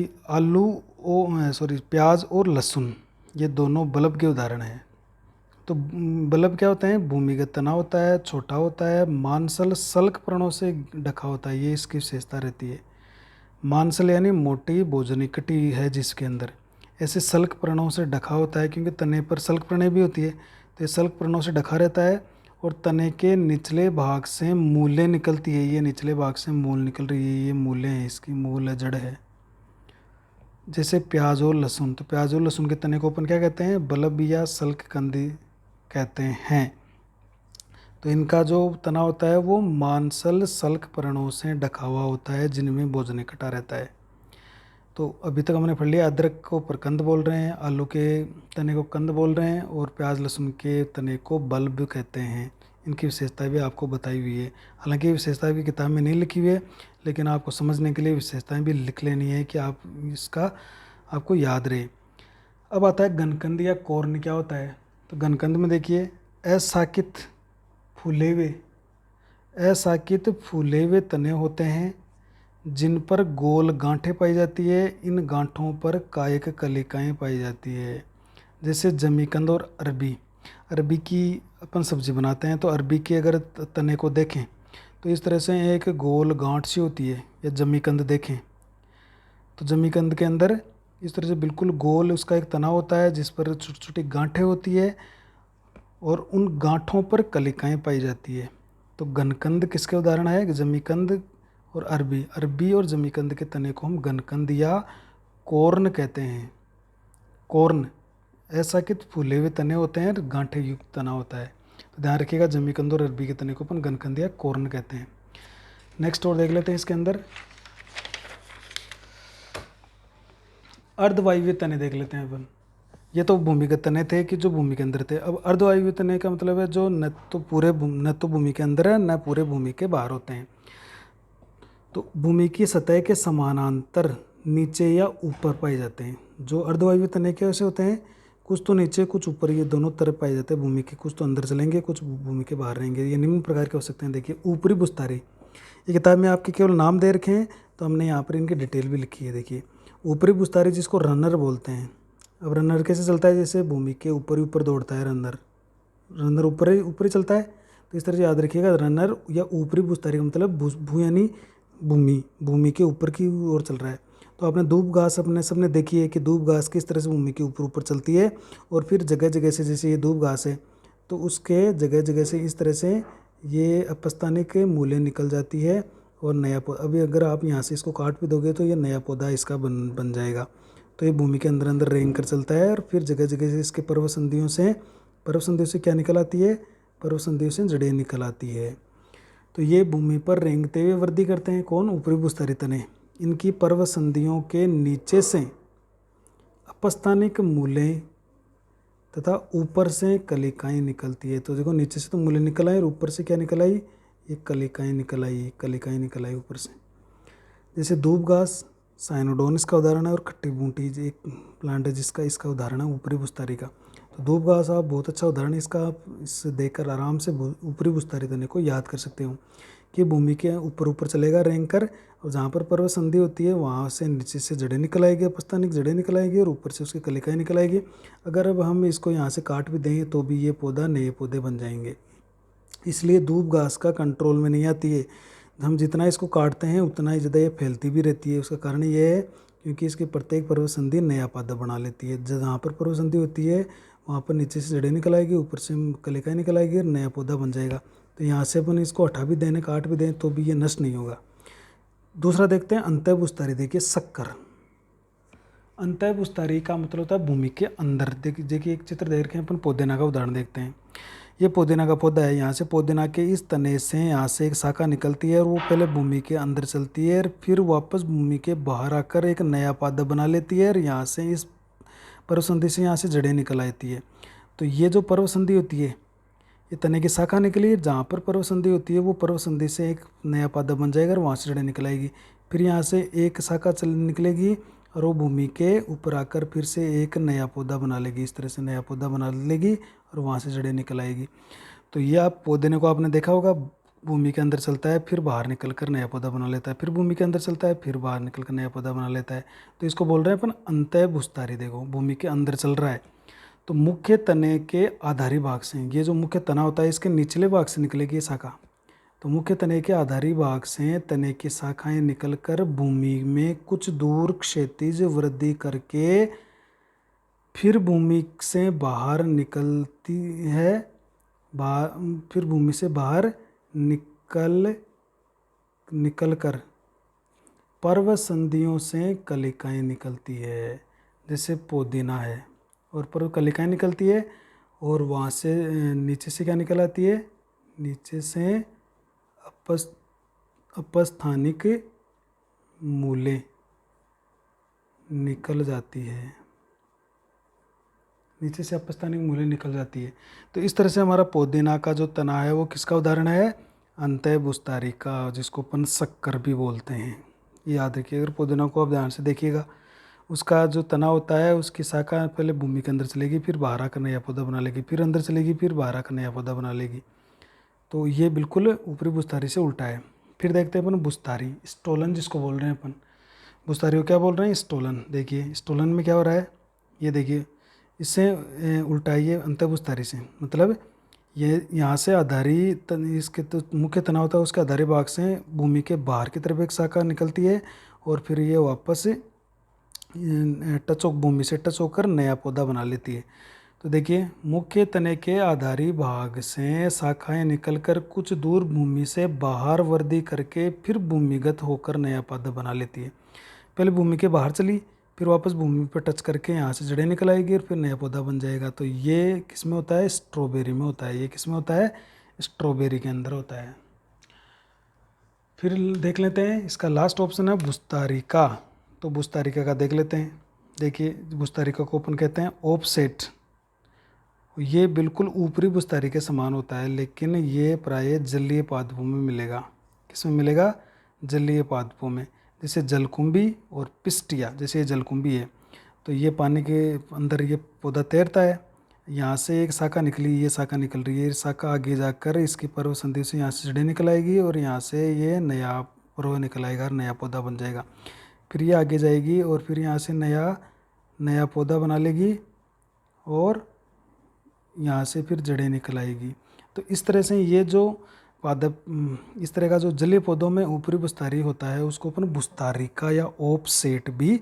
प्याज और लहसुन, ये दोनों बल्ब के उदाहरण हैं। तो बल्ब क्या होते हैं, भूमिगत तना होता है, छोटा होता है, मांसल सल्क पर्णों से ढका होता है, ये इसकी विशेषता रहती है। मांसल यानी मोटी भोजनी कटी है जिसके अंदर, ऐसे सल्क पर्णों से ढका होता है, क्योंकि तने पर सल्क पर्णें भी होती है, तो ये सल्क पर्णों से ढका रहता है। और तने के निचले भाग से मूलें निकलती है, ये निचले भाग से मूल निकल रही है, ये मूलें हैं, इसकी मूल है, जड़ है। जैसे प्याज और लहसुन, तो प्याज और लहसुन के तने को अपन क्या कहते हैं, बल्ब या सल्क कंदी कहते हैं। तो इनका जो तना होता है वो मांसल सल्क पर्णों से ढका हुआ होता है, जिनमें भोजन इकट्ठा रहता है। तो अभी तक हमने पढ़ लिया, अदरक को प्रकंद बोल रहे हैं, आलू के तने को कंद बोल रहे हैं, और प्याज लहसुन के तने को बल्ब कहते हैं। इनकी विशेषताएं भी आपको बताई हुई है। हालांकि विशेषताएं भी किताब में नहीं लिखी हुई है, लेकिन आपको समझने के लिए विशेषताएं भी लिख लेनी है कि आप इसका आपको याद रहे। अब आता है घनकंद या कॉर्न, क्या होता है। तो घनकंद में देखिए अशाकित फूले हुए, अशाकित फूले हुए तने होते हैं, जिन पर गोल गांठें पाई जाती है। इन गांठों पर कायिक कलिकाएं पाई जाती है। जैसे जमीकंद और अरबी, अरबी की अपन सब्जी बनाते हैं, तो अरबी के अगर तने को देखें तो इस तरह से एक गोल गांठ सी होती है। या जमीकंद देखें तो जमीकंद के अंदर इस तरह से बिल्कुल गोल उसका एक तना होता है, जिस पर छोटी छोटी गांठें होती है, और उन गांठों पर कलिकाएं पाई जाती है। तो घनकंद किसके उदाहरण है, जमीकंद और अरबी। अरबी और जमीकंद के तने को हम घनकंद या कॉर्न कहते हैं। कॉर्न ऐसा कि फूले हुए तने होते हैं, गांठे युक्त तना होता है। तो ध्यान रखिएगा, जमीकंद और अरबी के तने को अपन घनकंद या कॉर्न कहते हैं। नेक्स्ट और देख लेते हैं इसके अंदर अर्धवायवीय तने देख लेते हैं अपन। ये तो भूमिगत तने थे कि जो भूमि के अंदर थे। अब अर्धवायवीय तने का मतलब है जो न तो भूमि के अंदर है, न पूरे भूमि के बाहर होते हैं। तो भूमि की सतह के समानांतर नीचे या ऊपर पाए जाते हैं। जो अर्धवायवीय तने के ऐसे होते हैं, कुछ तो नीचे कुछ ऊपर, ये दोनों तरफ पाए जाते हैं भूमि के। कुछ तो अंदर चलेंगे, कुछ भूमि के बाहर रहेंगे। ये निम्न प्रकार के हो सकते हैं। देखिए ऊपरी बुस्तारी, ये किताब में आपके केवल नाम दे रखे हैं, तो हमने यहाँ पर इनकी डिटेल भी लिखी है। देखिए ऊपरी भूस्थारी जिसको रनर बोलते हैं। अब रनर कैसे चलता है, जैसे भूमि के ऊपर ही ऊपर दौड़ता है रनर, रनर ऊपर ही चलता है। तो इस तरह से याद रखिएगा, रनर या ऊपरी भूस्थारी का मतलब भू यानी भूमि के ऊपर की ओर चल रहा है। तो आपने दूब घास अपने सबने देखी है कि दूब घास किस तरह से भूमि के ऊपर ऊपर चलती है, और फिर जगह जगह से, जैसे ये दूब घास है तो उसके जगह जगह से इस तरह से ये अपस्थानिक मूल्य निकल जाती है और नया पौधा। अभी अगर आप यहाँ से इसको काट भी दोगे तो ये नया पौधा इसका बन जाएगा। तो ये भूमि के अंदर अंदर रेंग कर चलता है, और फिर जगह जगह से इसके पर्वसंधियों से क्या निकल आती है, पर्वसंधियों से जड़ें निकल आती है। तो ये भूमि पर रेंगते हुए वृद्धि करते हैं। कौन? ऊपरी भूस्थारी तने। इनकी पर्वसंधियों के नीचे से अपस्थानिक मूलें तथा ऊपर से कलिकाएं निकलती है। तो देखो, नीचे से तो मूलें निकल आई और ऊपर से क्या निकल आई, ये कलिकाएं निकल आई ऊपर से। जैसे दूब घास साइनोडोन इसका उदाहरण है, और खट्टी बूटी एक प्लांट है जिसका इसका उदाहरण है ऊपरी भूस्थारी का। तो दूब घास आप बहुत अच्छा उदाहरण है इसका, आप इससे देखकर आराम से ऊपरी भूस्थारी तने को याद कर सकते हो कि भूमि के ऊपर ऊपर चलेगा रेंग कर, और जहाँ पर पर्वत संधि होती है वहाँ से नीचे से जड़ें निकल आएगी, अपस्थानिक जड़ें निकल आएगी, और ऊपर से उसकी कलिकाएँ निकल आएगी। अगर अब हम इसको यहाँ से काट भी देंगे तो भी ये पौधा नए पौधे बन जाएंगे। इसलिए दूब घास का कंट्रोल में नहीं आती है। हम जितना इसको काटते हैं उतना ही ज़्यादा ये फैलती भी रहती है। उसका कारण ये है क्योंकि इसकी प्रत्येक पर्वत संधि नया पौधा बना लेती है। जहाँ पर पर्वत संधि होती है वहाँ पर नीचे से जड़ें निकल आएगी, ऊपर से कलिकाएँ निकल आएगी और नया पौधा बन जाएगा। तो यहाँ से अपन इसको हटा भी दें, काट भी दें तो भी ये नष्ट नहीं होगा। दूसरा देखते हैं अंतः भूस्थारी। देखिए शक्कर, अंतः भूस्थारी का मतलब होता है भूमि के अंदर। देखिए एक चित्र देख रहे हैं अपन, पुदीना का उदाहरण देखते हैं। ये पुदीना का पौधा है, यहाँ से पुदीना के इस तने से यहाँ से एक शाखा निकलती है और वो पहले भूमि के अंदर चलती है और फिर वापस भूमि के बाहर आकर एक नया पौधा बना लेती है, और यहाँ से इस पर्वसंधि से यहाँ से जड़ें निकल आती है। तो ये जो पर्वसंधि होती है, ये तने की शाखा निकली है, जहाँ पर पर्वसंधि होती है वो पर्वसंधि से एक नया पौधा बन जाएगा और वहाँ से जड़ें निकल आएगी। फिर यहाँ से एक शाखा निकलेगी और वो भूमि के ऊपर आकर फिर से एक नया पौधा बना लेगी। इस तरह से नया पौधा बना लेगी और वहाँ से जड़ें निकल आएगी। तो ये आप पौधे को आपने देखा होगा, भूमि के अंदर चलता है फिर बाहर निकल कर नया पौधा बना लेता है, फिर भूमि के अंदर चलता है फिर बाहर निकल कर नया पौधा बना लेता है। तो इसको बोल रहे हैं अपन अंतः भूस्थारी। देखो भूमि के अंदर चल रहा है। तो मुख्य तने के आधारी भाग से, ये जो मुख्य तना होता है इसके निचले भाग से निकलेगी ये शाखा। तो मुख्य तने के आधारी भाग से तने की शाखाएं निकलकर भूमि में कुछ दूर क्षैतिज वृद्धि करके फिर भूमि से बाहर निकलती है, फिर भूमि से बाहर निकल कर पर्वसंधियों से कलिकाएं निकलती है। जैसे पुदीना है और पर कलिकाएं निकलती है, और वहाँ से नीचे से क्या निकल आती है, नीचे से अपस्थानिक मूलें निकल जाती है, नीचे से अपस्थानिक मूलें निकल जाती है। तो इस तरह से हमारा पुदीना का जो तना है वो किसका उदाहरण है, अंतः भूस्थारी का, जिसको अपन शक्कर भी बोलते हैं। ये याद रखिए। अगर पुदीना को आप ध्यान से देखिएगा, उसका जो तना होता है उसकी शाखा पहले भूमि के अंदर चलेगी, फिर बाहर आकर नया पौधा बना लेगी, फिर अंदर चलेगी, फिर बाहर आकर नया पौधा बना लेगी। तो ये बिल्कुल ऊपरी भूस्थारी से उल्टा है। फिर देखते हैं अपन भूस्थारी, स्टोलन जिसको बोल रहे हैं अपन। भूस्थारी को क्या बोल रहे हैं, स्टोलन। देखिए स्टोलन में क्या हो रहा है, ये देखिए इससे उल्टा है ये अंतः भूस्थारी से। मतलब ये यहाँ से आधारी इसके तो मुख्य तना होता है, उसके आधारी भाग से भूमि के बाहर की तरफ एक शाखा निकलती है और फिर ये वापस भूमि से टच होकर नया पौधा बना लेती है। तो देखिए मुख्य तने के आधारी भाग से शाखाएं निकलकर कुछ दूर भूमि से बाहर वृद्धि करके फिर भूमिगत होकर नया पौधा बना लेती है। पहले भूमि के बाहर चली, फिर वापस भूमि पर टच करके यहाँ से जड़ें निकल आएगी और फिर नया पौधा बन जाएगा। तो ये किस में होता है, स्ट्रॉबेरी में होता है। ये किस में होता है, स्ट्रॉबेरी के अंदर होता है। फिर देख लेते हैं इसका लास्ट ऑप्शन है भूस्थारिका। तो भूस्थारिका का देख लेते हैं। देखिए भूस्थारिका को अपन कहते हैं ऑफसेट। ये बिल्कुल ऊपरी भूस्थारी के समान होता है, लेकिन ये प्राय जलीय पादपों में मिलेगा। किस में मिलेगा, जलीय पादपों में। जैसे जलकुंभी और पिस्टिया, जैसे ये जलकुंभी है तो ये पानी के अंदर ये पौधा तैरता है। यहाँ से एक शाखा निकली, ये शाखा निकल रही है, ये शाखा आगे जाकर इसकी पर्वसंधि से यहाँ से जड़ें निकल आएगी और यहाँ से ये नया पर्व निकल आएगा और नया पौधा बन जाएगा। फिर ये आगे जाएगी और फिर यहाँ से नया पौधा बना लेगी और यहाँ से फिर जड़ें निकल आएगी। तो इस तरह से ये जो पादप इस तरह का जो जलीय पौधों में ऊपरी बुस्तारी होता है उसको अपन बुस्तारिका या ओपसेट भी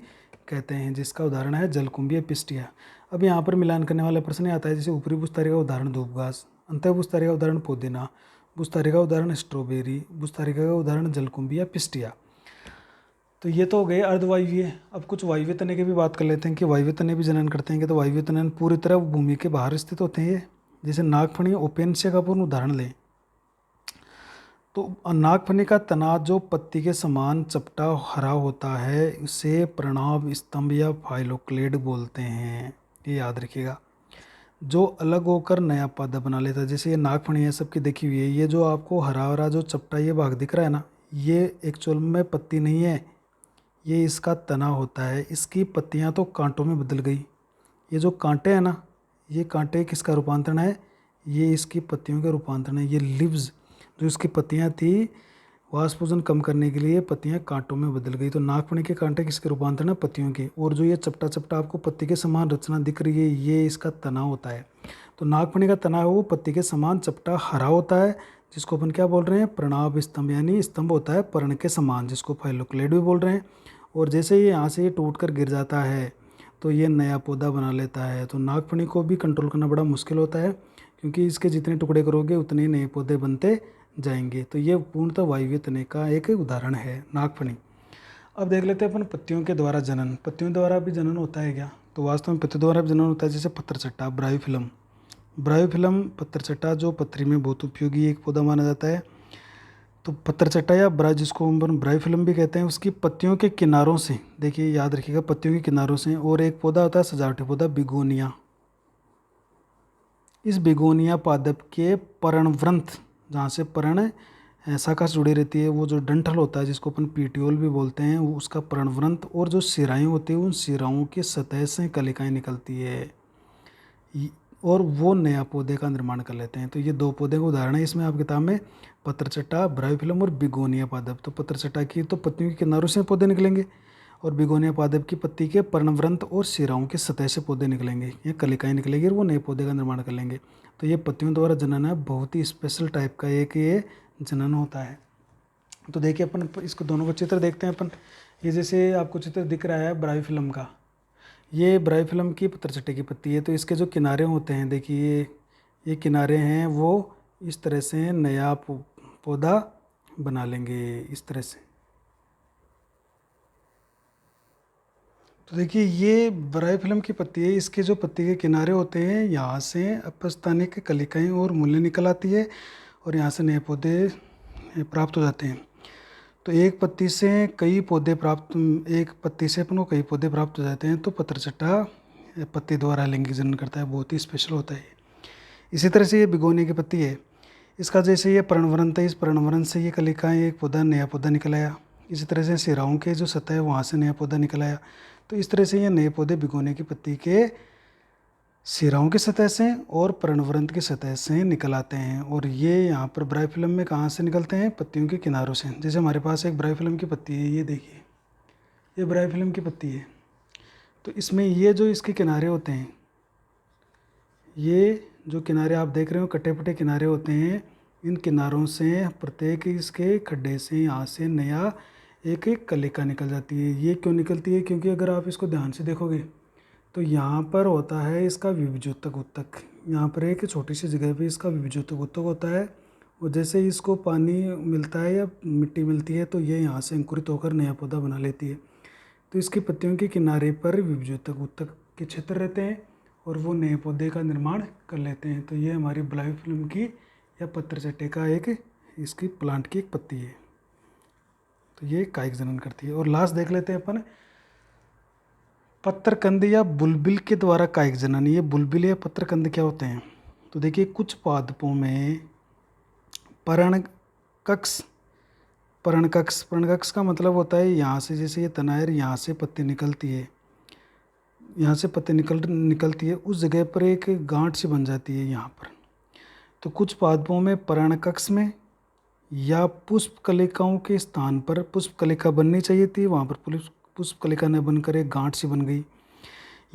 कहते हैं, जिसका उदाहरण है जलकुंभी या पिस्टिया। अब यहाँ पर मिलान करने वाला प्रश्न आता है, जैसे ऊपरी बुस्तारी का उदाहरण धूप घास, अंतः बुस्तारी का उदाहरण पुदीना, बुस्तारी का उदाहरण स्ट्रॉबेरी, बुस्तारिका का उदाहरण जलकुंभी या पिस्टिया। तो ये तो हो गए अर्धवायवीय। अब कुछ वायवीय तने की भी बात कर लेते हैं कि वायवीय तने भी जनन करते हैं कि तो वायवीय तने पूरी तरह भूमि के बाहर स्थित होते हैं। जैसे नागफनी ओपेनशिया का पूर्ण उदाहरण लें तो नागफनी का तना जो पत्ती के समान चपटा हरा होता है उसे प्रणाब स्तंभ या फाइलोक्लेड बोलते हैं, ये याद रखिएगा। जो अलग होकर नया पौधा बना लेता है, जैसे ये नागफनी है सबकी देखी हुई है, ये जो आपको हरा हरा जो चपटा ये भाग दिख रहा है ना, ये एक्चुअल में पत्ती नहीं है, ये इसका तना होता है। इसकी पत्तियां तो कांटों में बदल गई। ये जो कांटे हैं ना, ये कांटे किसका रूपांतरण है, ये इसकी पत्तियों का रूपांतरण है। ये लिव्स जो इसकी पत्तियां थी वाष्पोजन कम करने के लिए पत्तियां कांटों में बदल गई। तो नागफनी के कांटे किसके रूपांतरण है, पत्तियों के। और जो ये चपटा चपटा आपको पत्ती के समान रचना दिख रही है ये इसका तना होता है। तो नागफनी का तना है वो पत्ती के समान चपटा हरा होता है, जिसको अपन क्या बोल रहे हैं, प्रणाब स्तंभ, यानी स्तंभ होता है पर्ण के समान, जिसको फाइलोक्लेड भी बोल रहे हैं। और जैसे ये यहाँ से ये टूट कर गिर जाता है तो ये नया पौधा बना लेता है। तो नागफनी को भी कंट्रोल करना बड़ा मुश्किल होता है, क्योंकि इसके जितने टुकड़े करोगे उतने ही नए पौधे बनते जाएंगे। तो ये पूर्णतः वायवीय तने का एक उदाहरण है नागफनी। अब देख लेते हैं अपन पत्तियों के द्वारा जनन। पत्तियों द्वारा भी जनन होता है क्या, तो वास्तव में पत्तियों द्वारा भी जनन होता है। जैसे पत्थरचट्टा, ब्रायोफिलम। ब्रायोफिलम पत्थरचट्टा जो पथरी में बहुत उपयोगी एक पौधा माना जाता है। तो पत्थरचट्टा या जिसको हम ब्रायोफिलम भी कहते हैं, उसकी पत्तियों के किनारों से, देखिए याद रखिएगा, पत्तियों के किनारों से। और एक पौधा होता है सजावटी पौधा बिगोनिया। इस बिगोनिया पादप के पर्णवृंत, जहाँ से पर्ण शाखा से जुड़ी रहती है, वो जो डंठल होता है जिसको अपन पीटियोल भी बोलते हैं, वो उसका पर्णवृंत और जो शिराएँ होती है उन शिराओं की सतह से कलिकाएँ निकलती है और वो नया पौधे का निर्माण कर लेते हैं। तो ये दो पौधे का उदाहरण है इसमें आप किताब में, पत्थरचट्टा ब्रायोफिलम और बिगोनिया पादप। तो पत्थरचट्टा की तो पत्तियों के किनारों से पौधे निकलेंगे और बिगोनिया पादप की पत्ती के पर्णवृंत और शिराओं की सतह से पौधे निकलेंगे, ये कलिकाएँ निकलेंगी और वो नए पौधे का निर्माण कर लेंगे। तो ये पत्तियों द्वारा जनन है, बहुत ही स्पेशल टाइप का एक ये जनन होता है। तो देखिए अपन इसको दोनों का चित्र देखते हैं अपन। ये जैसे आपको चित्र दिख रहा है ब्रायोफिलम का, ये ब्रायोफिलम की पत्थरचट्टे की पत्ती है। तो इसके जो किनारे होते हैं, देखिए ये किनारे हैं, वो इस तरह से नया पौधा बना लेंगे इस तरह से। तो देखिए ये ब्रायोफिलम की पत्ती है, इसके जो पत्ती के किनारे होते हैं यहाँ से अपस्थानिक कलिकाएँ और मूलें निकल आती है और यहाँ से नए पौधे प्राप्त हो जाते हैं। तो एक पत्ती से कई पौधे प्राप्त, एक पत्ती से अपन को कई पौधे प्राप्त हो जाते हैं। तो पत्थरचट्टा पत्ती द्वारा लैंगिक जनन करता है, बहुत ही स्पेशल होता है। इसी तरह से ये बिगोनी की पत्ती है, इसका जैसे ये पर्णवृंत है, इस पर्णवृंत से ये कलिकाएँ एक पौधा नया पौधा निकल आया। इसी तरह से शिराओं के जो सतह है वहाँ से नया पौधा निकल आया। तो इस तरह से ये नए पौधे बिगोने की पत्ती के शिराओं की सतह से और पर्णवृंत की सतह से निकल आते हैं। और ये यहाँ पर ब्रायोफिलम में कहाँ से निकलते हैं, पत्तियों के किनारों से। जैसे हमारे पास एक ब्रायोफिलम की पत्ती है, ये देखिए ये ब्रायोफिलम की पत्ती है। तो इसमें ये जो इसके किनारे होते हैं, ये जो किनारे आप देख रहे हो कटे पटे किनारे होते हैं, इन किनारों से प्रत्येक इसके खड्डे से यहाँ से नया एक एक कलिका निकल जाती है। ये क्यों निकलती है, क्योंकि अगर आप इसको ध्यान से देखोगे तो यहाँ पर होता है इसका विभज्योतक ऊतक। यहाँ पर एक छोटी सी जगह पे इसका विभज्योतक ऊतक होता है और जैसे ही इसको पानी मिलता है या मिट्टी मिलती है तो ये यहाँ से अंकुरित होकर नया पौधा बना लेती है। तो इसकी पत्तियों के किनारे पर विभज्योतक ऊतक के क्षेत्र रहते हैं और वो नए पौधे का निर्माण कर लेते हैं। तो ये हमारी ब्रायोफिलम की या पत्थरचट्टे का एक इसकी प्लांट की एक पत्ती है। तो ये कायिक जनन करती है। और लास्ट देख लेते हैं अपन पत्रकंद या बुलबिल के द्वारा कायिक जनन। ये बुलबिल या पत्रकंद क्या होते हैं, तो देखिए कुछ पादपों में पर्णकक्ष पर्णकक्ष का मतलब होता है यहाँ से, जैसे ये तना है यहाँ से पत्ती निकलती है, यहाँ से पत्ती निकलती है, उस जगह पर एक गांठ सी बन जाती है यहाँ पर। तो कुछ पादपों में पर्णकक्ष में या पुष्प कलिकाओं के स्थान पर पुष्प कलिका बननी चाहिए थी, वहाँ पर पुष्प कलिका ने बनकर एक गांठ सी बन गई,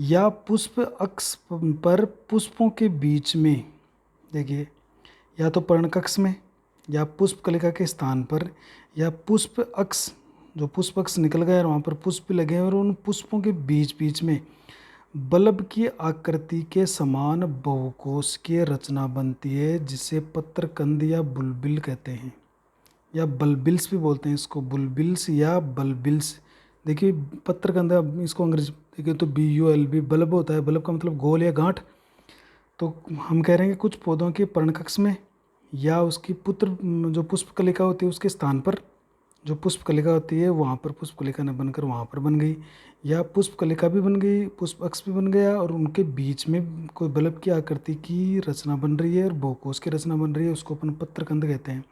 या पुष्प अक्ष पर पुष्पों के बीच में, देखिए, या तो पर्णकक्ष में या पुष्प कलिका के स्थान पर, या पुष्प अक्ष, जो पुष्प अक्ष निकल गया और वहाँ पर पुष्प लगे हैं और उन पुष्पों के बीच बीच में बल्ब की आकृति के समान बहुकोशिकीय रचना बनती है, जिसे पत्रकंद या बुलबिल कहते हैं, या बल्बिल्स भी बोलते हैं इसको, बुलबिल्स या बल्बिल्स। देखिए पत्रकंद, इसको अंग्रेजी देखिए तो BULB, बल्ब होता है, बल्ब का मतलब गोल या गांठ। तो हम कह रहे हैं कि कुछ पौधों के पर्णकक्ष में या उसकी पुत्र जो पुष्प कलिका होती है उसके स्थान पर जो पुष्प कलिका होती है वहाँ पर पुष्प कलिका न बनकर वहाँ पर बन गई, या पुष्प कलिका भी बन गई, पुष्प अक्ष भी बन गया और उनके बीच में कोई बल्ब की आकृति की रचना बन रही है और बहुकोश की रचना बन रही है, उसको अपन पत्रकंद कहते हैं।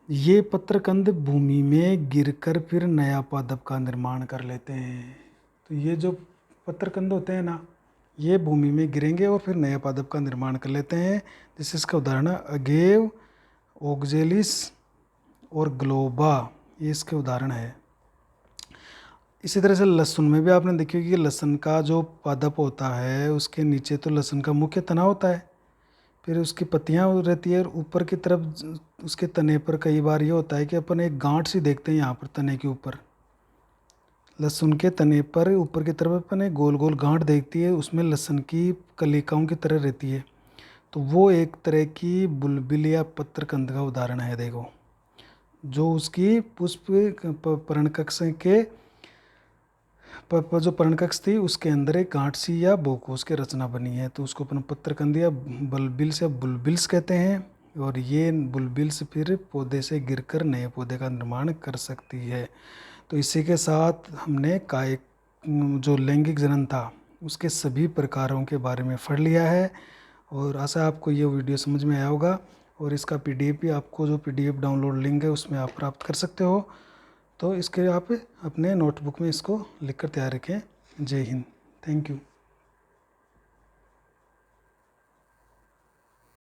ये पत्रकंद भूमि में गिरकर फिर नया पादप का निर्माण कर लेते हैं। तो ये जो पत्रकंद होते हैं ना, ये भूमि में गिरेंगे और फिर नया पादप का निर्माण कर लेते हैं। जैसे इसका उदाहरण है अगेव, ओक्जेलिस और ग्लोबा, ये इसके उदाहरण है। इसी तरह से लहसुन में भी आपने देखी होगी कि लहसुन का जो पादप होता है उसके नीचे तो लहसुन का मुख्य तना होता है, फिर उसकी पत्तियाँ रहती है और ऊपर की तरफ उसके तने पर कई बार ये होता है कि अपन एक गांठ सी देखते हैं यहाँ पर तने के ऊपर, लहसुन के तने पर ऊपर की तरफ अपन एक गोल गोल गांठ देखती है, उसमें लहसुन की कलिकाओं की तरह रहती है। तो वो एक तरह की बुलबिल या पत्रकंद का उदाहरण है। देखो जो उसकी पुष्प पर्णकक्ष के जो पर्णकक्ष थी उसके अंदर एक गांठ सी या बहुकोश की रचना बनी है, तो उसको अपन पत्रकंद या बल्बिल्स या बुलबिल्स कहते हैं। और ये बुलबिल्स फिर पौधे से गिरकर नए पौधे का निर्माण कर सकती है। तो इसी के साथ हमने कायिक जो लैंगिक जनन था उसके सभी प्रकारों के बारे में पढ़ लिया है, और आशा आपको ये वीडियो समझ में आया होगा। और इसका PDF भी आपको, जो PDF डाउनलोड लिंक है उसमें आप प्राप्त कर सकते हो। तो इसके आप अपने नोटबुक में इसको लिख कर तैयार रखें। जय हिंद, थैंक यू।